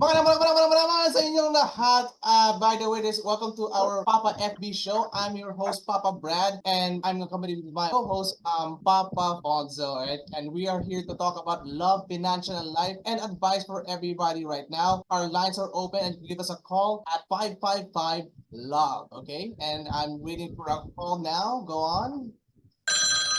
Sa inyong lahat. By the way, welcome to our Papa FB show. I'm your host, Papa Brad, and I'm accompanied with my co-host, Papa Fonzo. Right? And we are here to talk about love, financial, and life, and advice for everybody right now. Our lines are open, and give us a call at 555 love. Okay, and I'm waiting for a call now. Go on.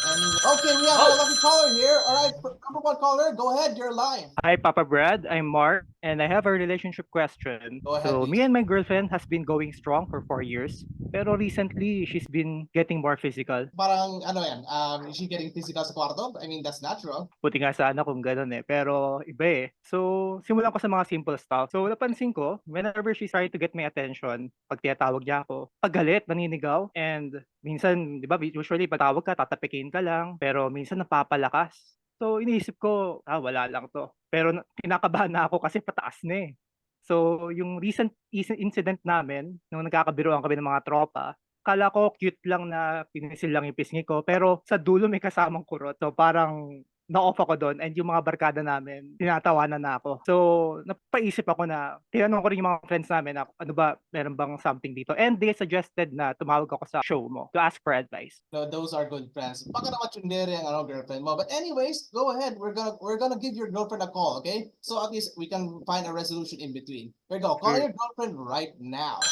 Okay, we have a lucky caller here. All right, number one caller, go ahead. You're live. Hi, Papa Brad. I'm Mark, and I have a relationship question. Go ahead, So, please. me and my girlfriend has been going strong for 4 years, pero recently she's been getting more physical. Parang ano yan, is she getting physical sa kwarto? I mean, that's natural. Buti nga sana kung ganun pero iba eh. So, simulan ko sa mga simple stuff. So, napansin ko, whenever she's trying to get my attention, pag tinatawag niya ako, pag galit, naninigaw, and minsan, di ba, usually pag tawag ka, tatapikin ka lang, pero minsan napapalakas. So, iniisip ko, wala lang to. Pero kinakabahan na ako kasi pataas na eh. So, yung recent incident namin, nung nagkakabiruan kami ng mga tropa, kala ko cute lang na pinisil lang yung pisngi ko, pero sa dulo may kasamang kurot. So, parang na-off ako doon, and yung mga barkada namin, tinatawanan na ako. So, napaisip ako na, tinanong ko rin yung mga friends namin na, ano ba, meron bang something dito? And they suggested na tumawag ako sa show mo to ask for advice. No, those are good friends. Baka naman tsundere ang girlfriend mo. But anyways, go ahead. We're gonna give your girlfriend a call, okay? So at least we can find a resolution in between. Here we go. Call Sure. your girlfriend right now.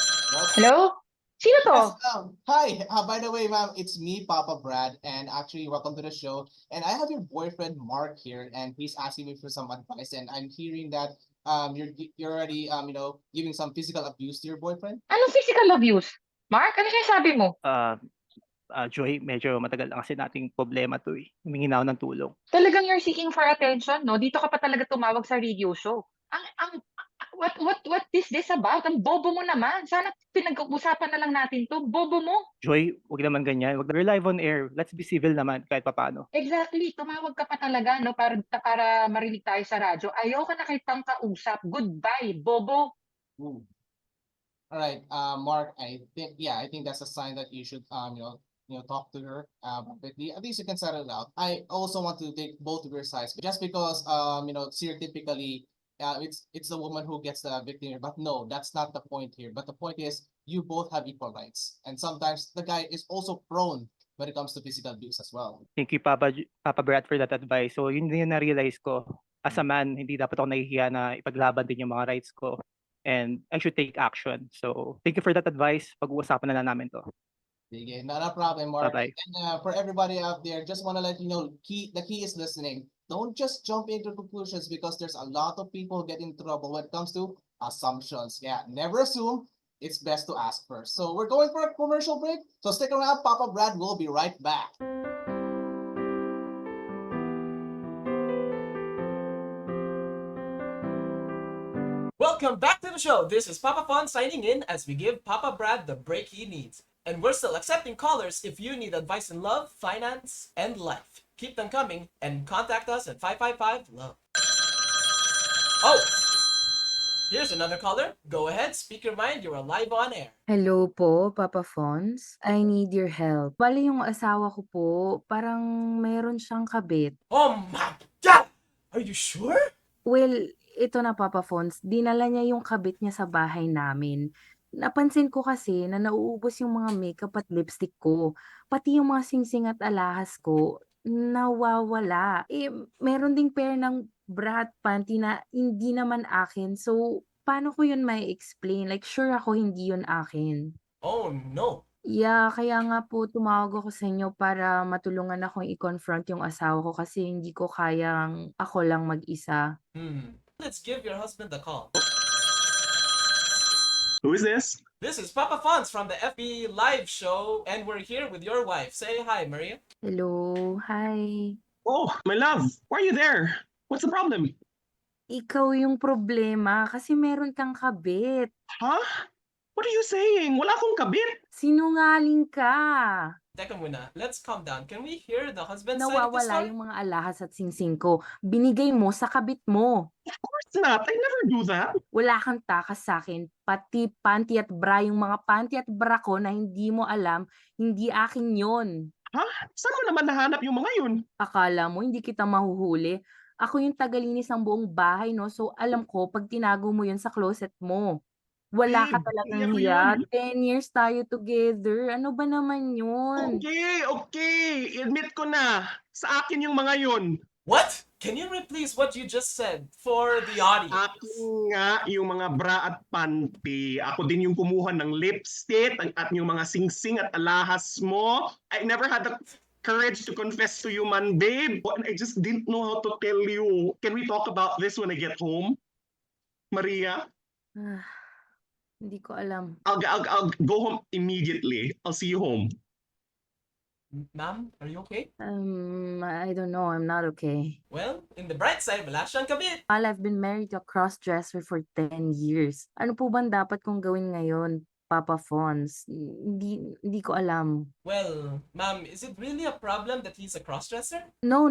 Hello? Sino to? Yes, hi. By the way, ma'am, it's me, Papa Brad, and actually, welcome to the show. And I have your boyfriend Mark here, and he's asking me for some advice. And I'm hearing that you're already giving some physical abuse to your boyfriend. Anong physical abuse? Mark, ano sinasabi mo? Joy, medyo matagal na kasi nating problema to eh. Humingi na ako ng tulong. Talagang you're seeking for attention, no? Dito ka pa talaga tumawag sa radio show. What is this about? Ang bobo mo naman. Sana pinag-uusapan na lang natin to. Bobo mo. Joy, wag naman ganyan. We're live on air. Let's be civil naman kahit papaano. Exactly. Tumawag ka pa talaga, no? Para marinig tayo sa radyo. Ayoko na kitang kausap. Goodbye, bobo. Ooh. All right, Mark. I think that's a sign that you should talk to her. But at least you can settle it out. I also want to take both of your sides, just because stereotypically, it's the woman who gets the victim here. But no, that's not the point here. But the point is, you both have equal rights, and sometimes the guy is also prone when it comes to physical abuse as well. Thank you, Papa Brad, for that advice. So, yun din yung na-realize ko. As a man, hindi dapat ako nahihiya na ipaglaban din yung mga rights ko. And I should take action. So, thank you for that advice. Pag-uusapan na lang namin to. Sige, not a problem, Mark. Bye-bye. And for everybody out there, just want to let you know, the key is listening. Don't just jump into conclusions, because there's a lot of people who get in trouble when it comes to assumptions. Yeah, never assume. It's best to ask first. So we're going for a commercial break. So stick around. Papa Brad will be right back. Welcome back to the show. This is Papa Fon signing in as we give Papa Brad the break he needs. And we're still accepting callers if you need advice in love, finance, and life. Keep them coming and contact us at 555-LOVE. Oh! Here's another caller. Go ahead, speak your mind. You're live on air. Hello po, Papa Fons. I need your help. Bale yung asawa ko po, parang mayroon siyang kabit. Oh my God! Are you sure? Well, ito na Papa Fons, dinala niya yung kabit niya sa bahay namin. Napansin ko kasi na nauubos yung mga makeup at lipstick ko. Pati yung mga singsing at alahas ko, nawawala. Meron ding pair ng bra at panty na hindi naman akin. So, paano ko yun may explain? Like, sure ako hindi yun akin. Oh no. Yeah, kaya nga po tumawag ako sa inyo para matulungan akong i-confront yung asawa ko kasi hindi ko kayang ako lang mag-isa. Let's give your husband a call. Who is this? This is Papa Fons from the FB Live show, and we're here with your wife. Say hi, Maria. Hello, hi. Oh, my love. Why are you there? What's the problem? Ikaw yung problema kasi meron kang kabit. Huh? What are you saying? Wala akong kabit. Sinungaling ka. Teka muna, let's calm down. Can we hear the husband's side of the Nawawala story? yung mga alahas at singsing ko. Binigay mo sa kabit mo. Of course not. I never do that. Wala kang takas sa akin. Pati panty at bra, yung mga panty at bra ko na hindi mo alam, hindi akin yon. Huh? Saan mo naman nahanap yung mga yun? Akala mo hindi kita mahuhuli? Ako yung tagalinis ng buong bahay, no? So, alam ko, pag tinago mo yun sa closet mo, wala ka Babe, talagang kaya ko yun. hiya. 10 years tayo together. Ano ba naman yun? Okay. Admit ko na. Sa akin yung mga yun. What? Can you repeat what you just said for the audience? Akin nga yung mga bra at panty. Ako din yung kumuha ng lipstick at yung mga singsing at alahas mo. I never had the courage to confess to you, man, babe. And I just didn't know how to tell you. Can we talk about this when I get home, Maria? Ah, hindi ko alam. I'll go home immediately. I'll see you home. Ma'am, are you okay? I don't know. I'm not okay. Well, in the bright side, wala siyang kabit. While I've been married to a cross-dresser for 10 years. Ano po bang dapat kong gawin ngayon, Papa Fons? Hindi ko alam. Well, ma'am, is it really a problem that he's a crossdresser? No.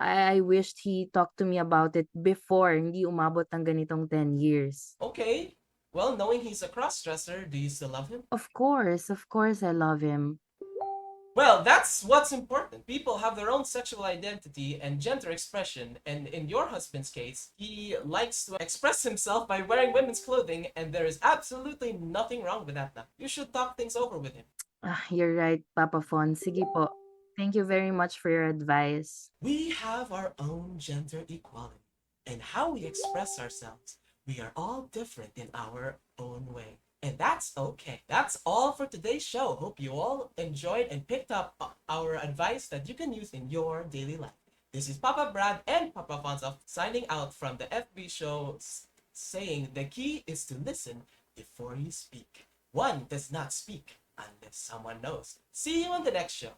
I wished he talked to me about it before. Hindi umabot ng ganitong 10 years. Okay. Well, knowing he's a crossdresser, do you still love him? Of course I love him. Well, that's what's important. People have their own sexual identity and gender expression, and in your husband's case, he likes to express himself by wearing women's clothing, and there is absolutely nothing wrong with that now. You should talk things over with him. You're right, Papa Fons. Sige po. Thank you very much for your advice. We have our own gender equality, and how we express ourselves. We are all different in our own way. And that's okay. That's all for today's show. Hope you all enjoyed and picked up our advice that you can use in your daily life. This is Papa Brad and Papa Fonzo signing out from the FB show saying the key is to listen before you speak. One does not speak unless someone knows. See you on the next show.